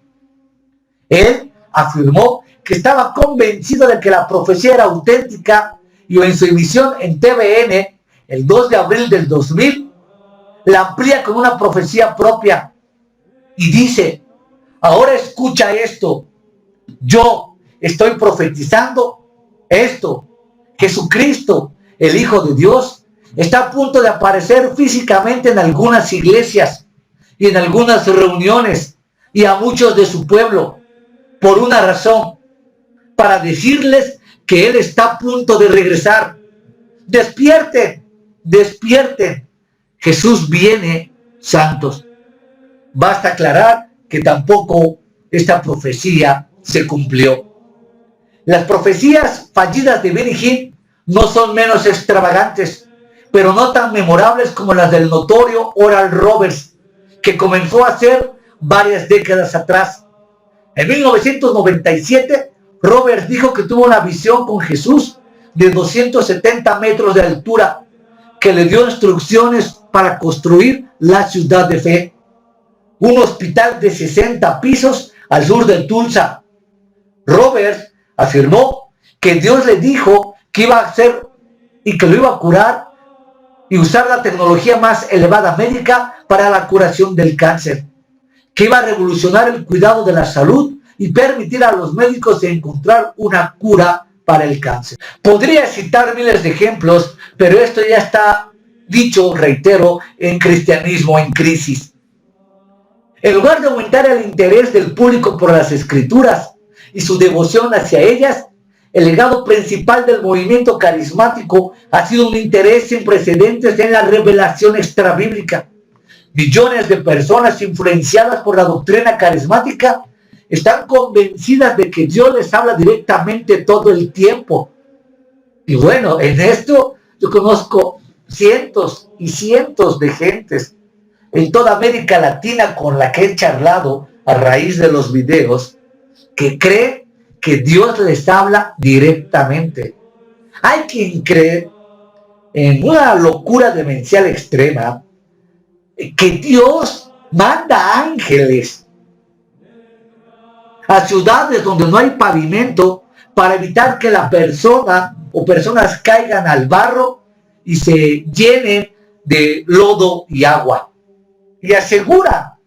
Él afirmó que estaba convencido de que la profecía era auténtica y en su emisión en TVN el 2 de abril del 2000 la amplía con una profecía propia y dice: ahora escucha esto, yo estoy profetizando esto, Jesucristo, el Hijo de Dios, está a punto de aparecer físicamente en algunas iglesias y en algunas reuniones y a muchos de su pueblo, por una razón, para decirles que Él está a punto de regresar. Despierten, despierten, Jesús viene, santos. Basta aclarar que tampoco esta profecía se cumplió. Las profecías fallidas de Benny Hinn no son menos extravagantes, pero no tan memorables como las del notorio Oral Roberts, que comenzó a hacer varias décadas atrás. En 1997, Roberts dijo que tuvo una visión con Jesús de 270 metros de altura, que le dio instrucciones para construir la ciudad de fe, un hospital de 60 pisos al sur de Tulsa. Roberts afirmó que Dios le dijo que iba a hacer y que lo iba a curar y usar la tecnología más elevada médica para la curación del cáncer, que iba a revolucionar el cuidado de la salud y permitir a los médicos encontrar una cura para el cáncer. Podría citar miles de ejemplos, pero esto ya está dicho, reitero, en Cristianismo en Crisis. En lugar de aumentar el interés del público por las Escrituras y su devoción hacia ellas, el legado principal del movimiento carismático ha sido un interés sin precedentes en la revelación extrabíblica. Millones de personas influenciadas por la doctrina carismática están convencidas de que Dios les habla directamente todo el tiempo. Y bueno, en esto yo conozco cientos y cientos de gentes en toda América Latina con la que he charlado a raíz de los videos que creen que Dios les habla directamente. Hay quien cree en una locura demencial extrema que Dios manda ángeles a ciudades donde no hay pavimento para evitar que la persona o personas caigan al barro y se llenen de lodo y agua. Y asegura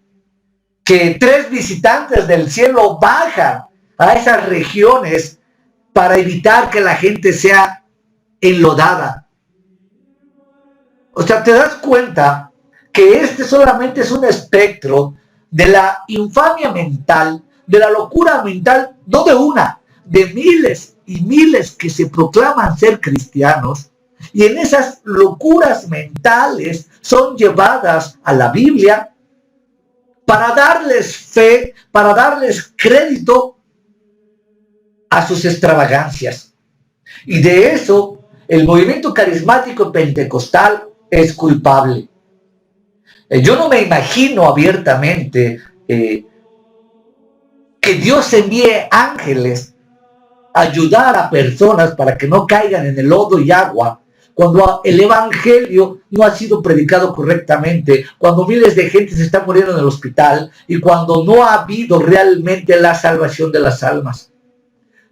que 3 visitantes del cielo bajan a esas regiones para evitar que la gente sea enlodada. O sea, te das cuenta que este solamente es un espectro de la infamia mental, de la locura mental, no de una, de miles y miles que se proclaman ser cristianos, y en esas locuras mentales son llevadas a la Biblia para darles fe, para darles crédito a sus extravagancias. Y de eso el movimiento carismático pentecostal es culpable. Yo no me imagino abiertamente que Dios envíe ángeles a ayudar a personas para que no caigan en el lodo y agua, cuando el evangelio no ha sido predicado correctamente, cuando miles de gente se están muriendo en el hospital y cuando no ha habido realmente la salvación de las almas.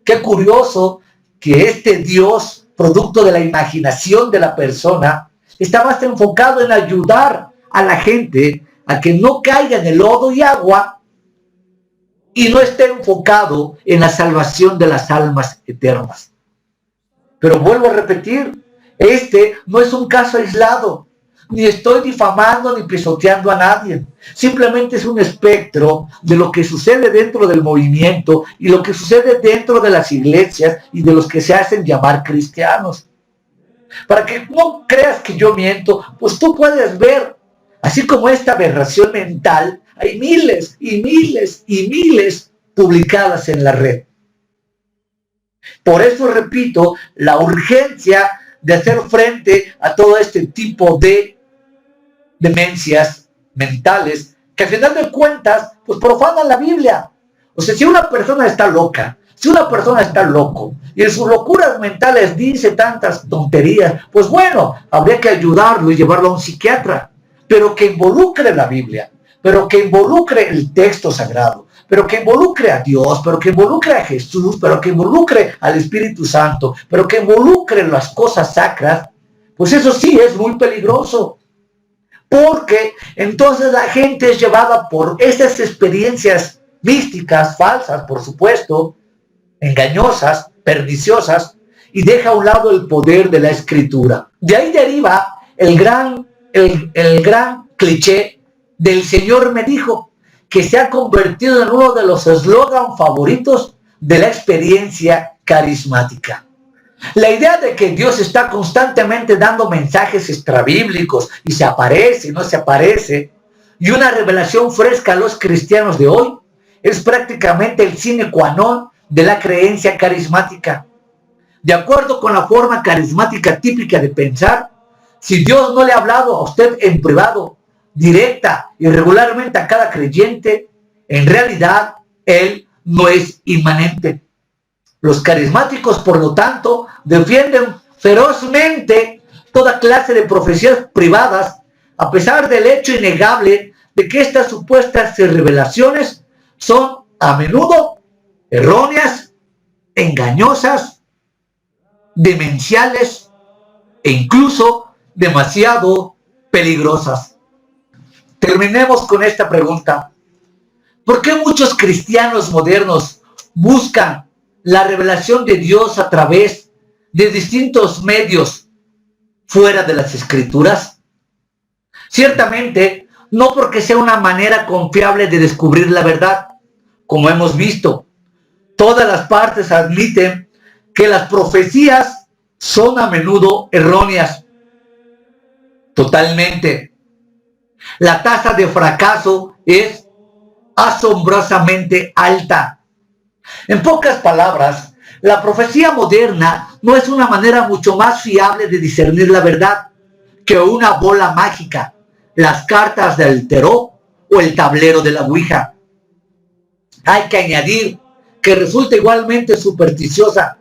Qué curioso que este Dios, producto de la imaginación de la persona, está más enfocado en ayudar a la gente a que no caiga en el lodo y agua y no esté enfocado en la salvación de las almas eternas. Pero vuelvo a repetir, este no es un caso aislado, ni estoy difamando ni pisoteando a nadie. Simplemente es un espectro de lo que sucede dentro del movimiento y lo que sucede dentro de las iglesias y de los que se hacen llamar cristianos. Para que no creas que yo miento, pues tú puedes ver, así como esta aberración mental, hay miles y miles y miles publicadas en la red. Por eso repito, la urgencia de hacer frente a todo este tipo de demencias mentales que al final de cuentas pues profanan la Biblia. O sea, si una persona está loca, si una persona está loco y en sus locuras mentales dice tantas tonterías, pues bueno, habría que ayudarlo y llevarlo a un psiquiatra, pero que involucre la Biblia, pero que involucre el texto sagrado, pero que involucre a Dios, pero que involucre a Jesús, pero que involucre al Espíritu Santo, pero que involucre las cosas sacras, pues eso sí es muy peligroso. Porque entonces la gente es llevada por esas experiencias místicas, falsas, por supuesto, engañosas, perniciosas, y deja a un lado el poder de la Escritura. De ahí deriva el gran cliché del Señor me dijo, que se ha convertido en uno de los eslogan favoritos de la experiencia carismática. La idea de que Dios está constantemente dando mensajes extrabíblicos y se aparece y no se aparece, y una revelación fresca a los cristianos de hoy, es prácticamente el sine qua non de la creencia carismática. De acuerdo con la forma carismática típica de pensar, si Dios no le ha hablado a usted en privado, directa y regularmente a cada creyente, en realidad Él no es inmanente. Los carismáticos, por lo tanto, defienden ferozmente toda clase de profecías privadas, a pesar del hecho innegable de que estas supuestas revelaciones son a menudo erróneas, engañosas, demenciales e incluso demasiado peligrosas. Terminemos con esta pregunta. ¿Por qué muchos cristianos modernos buscan la revelación de Dios a través de distintos medios fuera de las Escrituras? Ciertamente, no porque sea una manera confiable de descubrir la verdad. Como hemos visto, todas las partes admiten que las profecías son a menudo erróneas. Totalmente. La tasa de fracaso es asombrosamente alta. En pocas palabras, la profecía moderna no es una manera mucho más fiable de discernir la verdad que una bola mágica, las cartas del tarot o el tablero de la Ouija. Hay que añadir que resulta igualmente supersticiosa.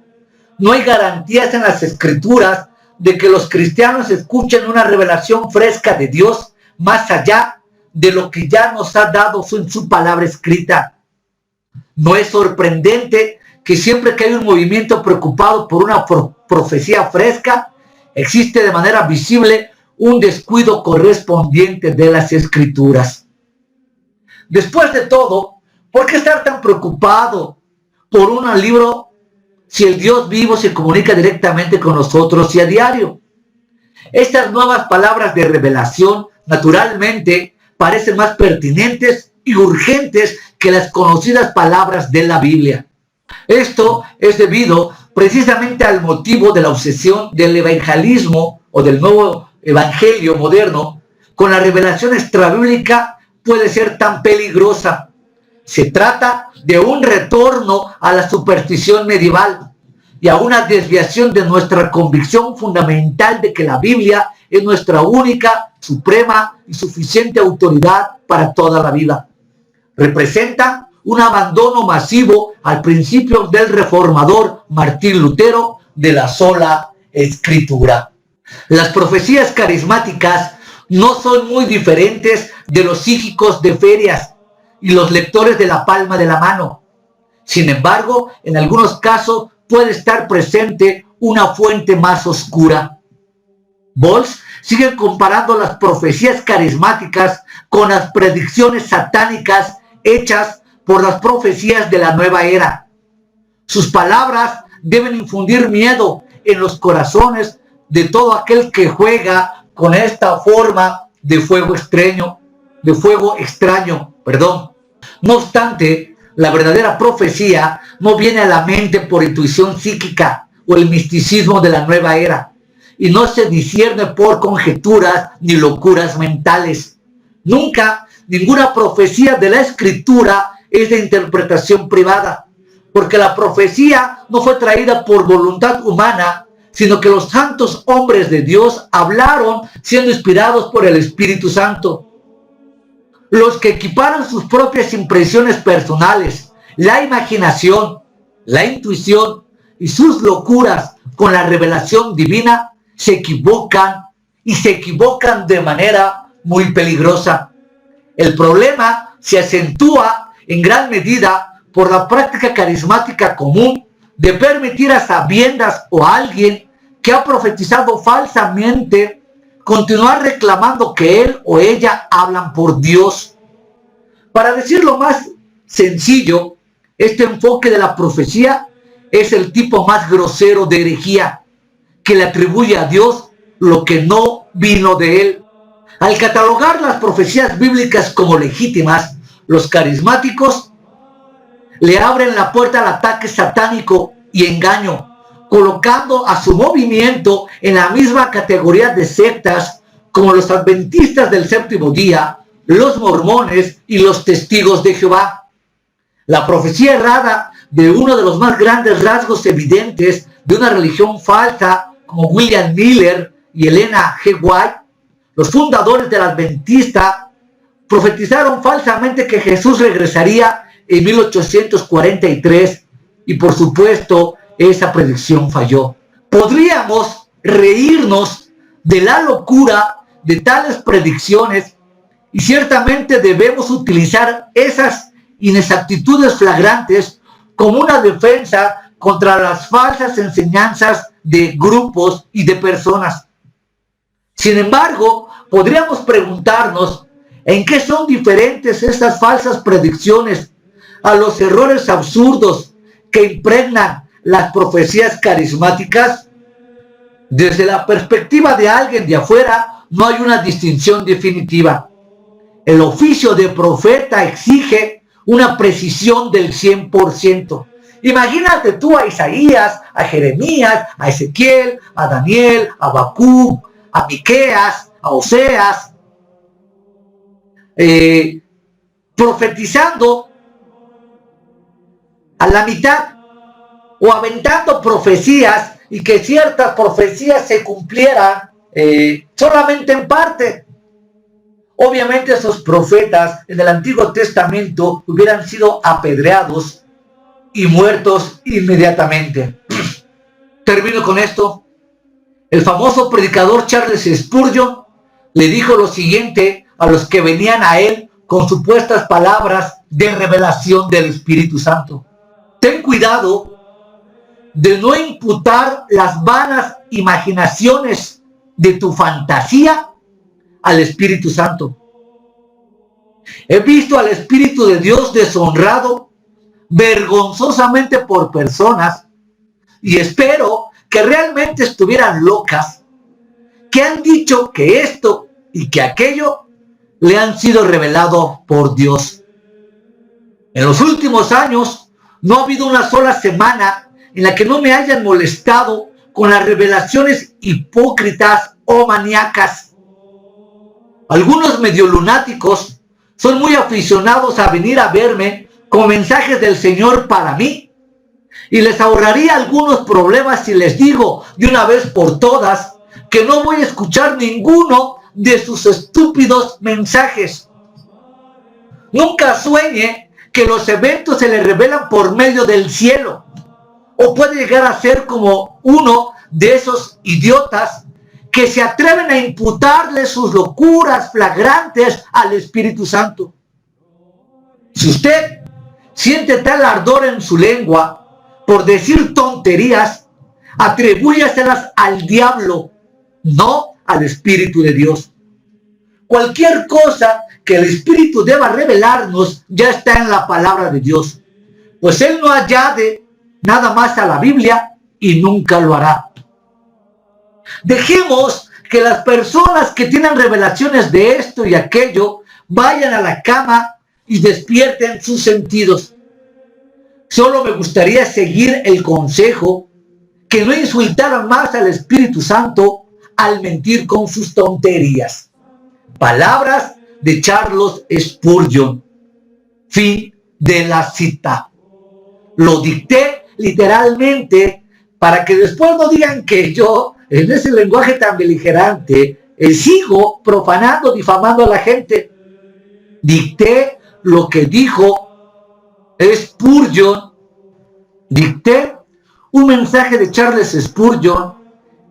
No hay garantías en las Escrituras de que los cristianos escuchen una revelación fresca de Dios más allá de lo que ya nos ha dado en su palabra escrita. No es sorprendente que siempre que hay un movimiento preocupado por una profecía fresca, existe de manera visible un descuido correspondiente de las Escrituras. Después de todo, ¿por qué estar tan preocupado por un libro si el Dios vivo se comunica directamente con nosotros y a diario? Estas nuevas palabras de revelación naturalmente parecen más pertinentes y urgentes que las conocidas palabras de la Biblia. Esto es debido precisamente al motivo de la obsesión del evangelismo o del nuevo evangelio moderno con la revelación extrabíblica puede ser tan peligrosa. Se trata de un retorno a la superstición medieval y a una desviación de nuestra convicción fundamental de que la Biblia es nuestra única, suprema y suficiente autoridad para toda la vida. Representa un abandono masivo al principio del reformador Martín Lutero de la sola Escritura. Las profecías carismáticas no son muy diferentes de los psíquicos de ferias y los lectores de la palma de la mano. Sin embargo, en algunos casos puede estar presente una fuente más oscura. Bolz sigue comparando las profecías carismáticas con las predicciones satánicas hechas por las profecías de la nueva era. Sus palabras deben infundir miedo en los corazones de todo aquel que juega con esta forma de fuego extraño. No obstante, la verdadera profecía no viene a la mente por intuición psíquica o el misticismo de la nueva era, y no se discierne por conjeturas ni locuras mentales. Nunca ninguna profecía de la Escritura es de interpretación privada, porque la profecía no fue traída por voluntad humana, sino que los santos hombres de Dios hablaron siendo inspirados por el Espíritu Santo. Los que equiparan sus propias impresiones personales, la imaginación, la intuición y sus locuras con la revelación divina, se equivocan y se equivocan de manera muy peligrosa. El problema se acentúa en gran medida por la práctica carismática común de permitir a sabiendas o a alguien que ha profetizado falsamente continuar reclamando que él o ella hablan por Dios. Para decirlo más sencillo, este enfoque de la profecía es el tipo más grosero de herejía, que le atribuye a Dios lo que no vino de él. Al catalogar las profecías bíblicas como legítimas, los carismáticos le abren la puerta al ataque satánico y engaño, colocando a su movimiento en la misma categoría de sectas como los adventistas del séptimo día, los mormones y los testigos de Jehová. La profecía errada de uno de los más grandes rasgos evidentes de una religión falsa como William Miller y Elena G. White, los fundadores del Adventista, profetizaron falsamente que Jesús regresaría en 1843 y por supuesto esa predicción falló. Podríamos reírnos de la locura de tales predicciones y ciertamente debemos utilizar esas inexactitudes flagrantes como una defensa contra las falsas enseñanzas de grupos y de personas. Sin embargo, podríamos preguntarnos en qué son diferentes estas falsas predicciones a los errores absurdos que impregnan las profecías carismáticas. Desde la perspectiva de alguien de afuera, no hay una distinción definitiva. El oficio de profeta exige una precisión del 100%. Imagínate tú a Isaías, a Jeremías, a Ezequiel, a Daniel, a Habacuc, a Miqueas, a Oseas, profetizando a la mitad o aventando profecías y que ciertas profecías se cumplieran solamente en parte. Obviamente esos profetas en el Antiguo Testamento hubieran sido apedreados y muertos inmediatamente. Termino con esto. El famoso predicador Charles Spurgeon le dijo lo siguiente a los que venían a él con supuestas palabras de revelación del Espíritu Santo: ten cuidado de no imputar las vanas imaginaciones de tu fantasía al Espíritu Santo. He visto al Espíritu de Dios deshonrado vergonzosamente por personas, y espero que realmente estuvieran locas, que han dicho que esto y que aquello le han sido revelado por Dios. En los últimos años no ha habido una sola semana en la que no me hayan molestado con las revelaciones hipócritas o maníacas. Algunos medio lunáticos son muy aficionados a venir a verme con mensajes del Señor para mí, Y les ahorraría algunos problemas si les digo de una vez por todas que no voy a escuchar ninguno de sus estúpidos mensajes. Nunca sueñe que los eventos se le revelan por medio del cielo. O puede llegar a ser como uno de esos idiotas que se atreven a imputarle sus locuras flagrantes al Espíritu Santo. Si usted siente tal ardor en su lengua por decir tonterías, atribúyaselas al diablo, no al Espíritu de Dios. Cualquier cosa que el Espíritu deba revelarnos ya está en la palabra de Dios, pues Él no añade nada más a la Biblia y nunca lo hará. Dejemos que las personas que tienen revelaciones de esto y aquello vayan a la cama y despierten sus sentidos. Solo me gustaría seguir el consejo que no insultaran más al Espíritu Santo al mentir con sus tonterías. Palabras de Charles Spurgeon. Fin de la cita. Lo dicté literalmente para que después no digan que yo, en ese lenguaje tan beligerante, sigo profanando, difamando a la gente. Dicté lo que dijo Spurgeon. Dicté un mensaje de Charles Spurgeon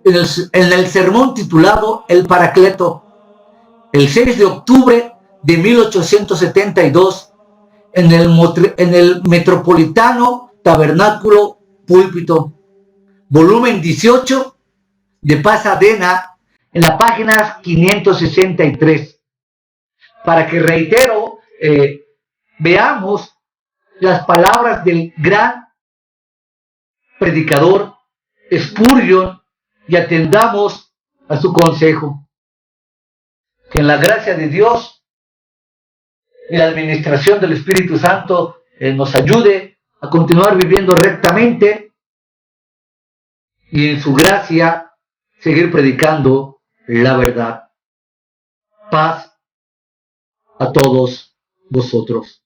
en el sermón titulado El Paracleto, el 6 de octubre de 1872, en el Metropolitano Tabernáculo Púlpito, volumen 18 de Pasadena, en la página 563. Para que, reitero, veamos las palabras del gran predicador Spurgeon y atendamos a su consejo. Que en la gracia de Dios y la administración del Espíritu Santo nos ayude a continuar viviendo rectamente y en su gracia seguir predicando la verdad. Paz a todos vosotros.